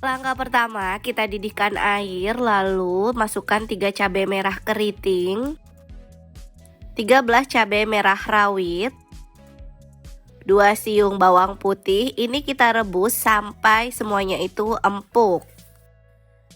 Langkah pertama, kita didihkan air, lalu masukkan 3 cabai merah keriting, 13 cabai merah rawit, 2 siung bawang putih. Ini kita rebus sampai semuanya itu empuk.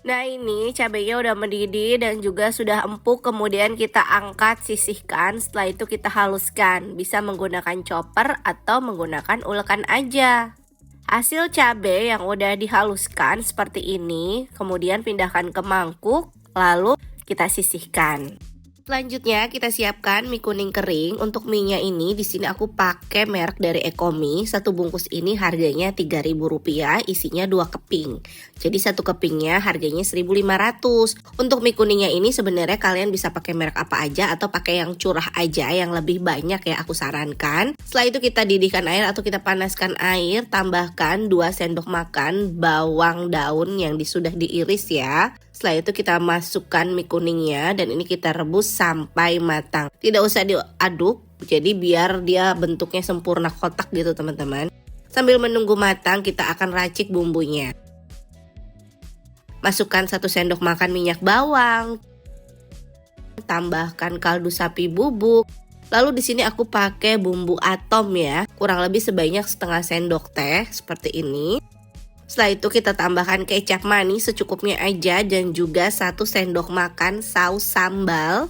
Nah, ini cabainya udah mendidih dan juga sudah empuk. Kemudian kita angkat, sisihkan. Setelah itu kita haluskan. Bisa menggunakan chopper atau menggunakan ulekan aja. Hasil cabai yang udah dihaluskan seperti ini, kemudian pindahkan ke mangkuk, lalu kita sisihkan. Selanjutnya kita siapkan mie kuning kering. Untuk mie-nya ini di sini aku pakai merek dari Ecomi. Satu bungkus ini harganya Rp3.000, isinya 2 keping. Jadi satu kepingnya harganya 1.500. Untuk mie kuningnya ini sebenarnya kalian bisa pakai merek apa aja atau pakai yang curah aja, yang lebih banyak ya aku sarankan. Setelah itu kita didihkan air atau kita panaskan air, tambahkan 2 sendok makan bawang daun yang sudah diiris ya. Setelah itu kita masukkan mie kuningnya dan ini kita rebus sampai matang. Tidak usah diaduk, jadi biar dia bentuknya sempurna kotak gitu teman-teman. Sambil menunggu matang kita akan racik bumbunya. Masukkan 1 sendok makan minyak bawang. Tambahkan kaldu sapi bubuk. Lalu di sini aku pakai bumbu atom ya, kurang lebih sebanyak setengah sendok teh seperti ini. Setelah itu kita tambahkan kecap manis secukupnya aja dan juga 1 sendok makan saus sambal.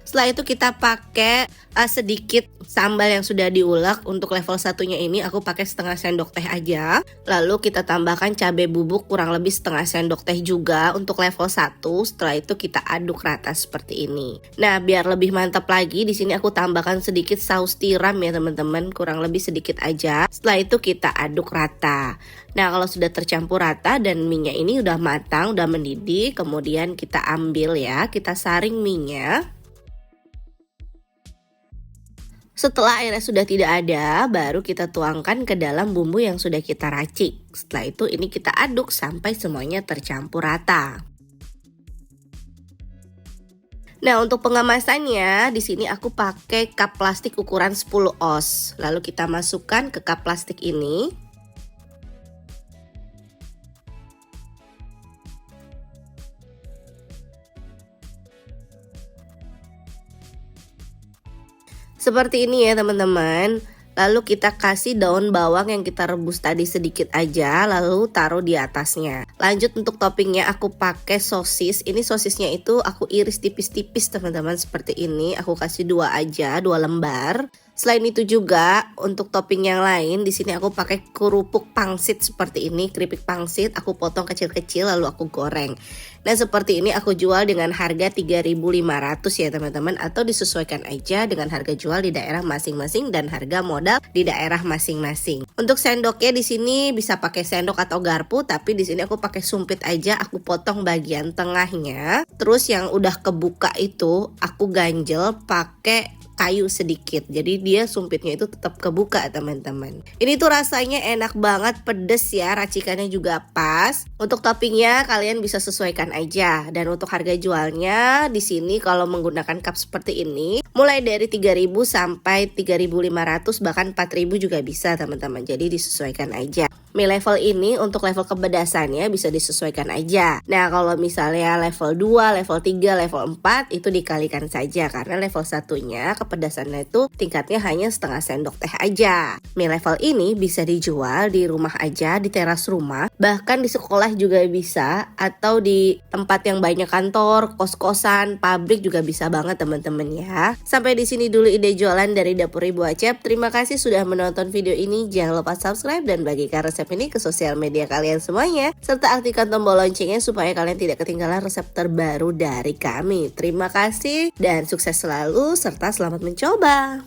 Setelah itu kita pakai sedikit sambal yang sudah diulek. Untuk level satunya ini aku pakai setengah sendok teh aja. Lalu kita tambahkan cabai bubuk kurang lebih setengah sendok teh juga untuk level 1. Setelah itu kita aduk rata seperti ini. Nah, biar lebih mantap lagi di sini aku tambahkan sedikit saus tiram ya teman-teman, kurang lebih sedikit aja. Setelah itu kita aduk rata. Nah, kalau sudah tercampur rata dan mie-nya ini udah matang, udah mendidih, kemudian kita ambil ya, kita saring mie-nya. Setelah airnya sudah tidak ada, baru kita tuangkan ke dalam bumbu yang sudah kita racik. Setelah itu ini kita aduk sampai semuanya tercampur rata. Nah, untuk pengemasannya di sini aku pakai cup plastik ukuran 10 oz. Lalu kita masukkan ke cup plastik ini. Seperti ini ya teman-teman. Lalu kita kasih daun bawang yang kita rebus tadi sedikit aja, lalu taruh di atasnya. Lanjut untuk toppingnya aku pakai sosis. Ini sosisnya itu aku iris tipis-tipis teman-teman seperti ini. Aku kasih 2 aja, 2 lembar. Selain itu juga untuk topping yang lain di sini aku pakai kerupuk pangsit seperti ini, keripik pangsit aku potong kecil-kecil lalu aku goreng. Nah, seperti ini aku jual dengan harga 3.500 ya teman-teman, atau disesuaikan aja dengan harga jual di daerah masing-masing dan harga modal di daerah masing-masing. Untuk sendoknya di sini bisa pakai sendok atau garpu, tapi di sini aku pakai sumpit aja, aku potong bagian tengahnya. Terus yang udah kebuka itu aku ganjel pakai kayu sedikit, jadi dia sumpitnya itu tetap kebuka teman-teman. Ini tuh rasanya enak banget, pedes ya, racikannya juga pas. Untuk toppingnya kalian bisa sesuaikan aja. Dan untuk harga jualnya di sini kalau menggunakan cup seperti ini mulai dari 3.000 sampai 3.500 bahkan 4.000 juga bisa teman-teman. Jadi disesuaikan aja. Mie level ini untuk level kepedasannya bisa disesuaikan aja. Nah, kalau misalnya level 2, level 3, level 4 itu dikalikan saja karena level satunya kepedasannya itu tingkatnya hanya setengah sendok teh aja. Mie level ini bisa dijual di rumah aja, di teras rumah, bahkan di sekolah juga bisa, atau di tempat yang banyak kantor, kos-kosan, pabrik juga bisa banget teman-teman ya. Sampai di sini dulu ide jualan dari Dapur Ibu Acep. Terima kasih sudah menonton video ini. Jangan lupa subscribe dan bagikan resep ini ke sosial media kalian semuanya, serta aktifkan tombol loncengnya supaya kalian tidak ketinggalan resep terbaru dari kami. Terima kasih dan sukses selalu serta selamat mencoba.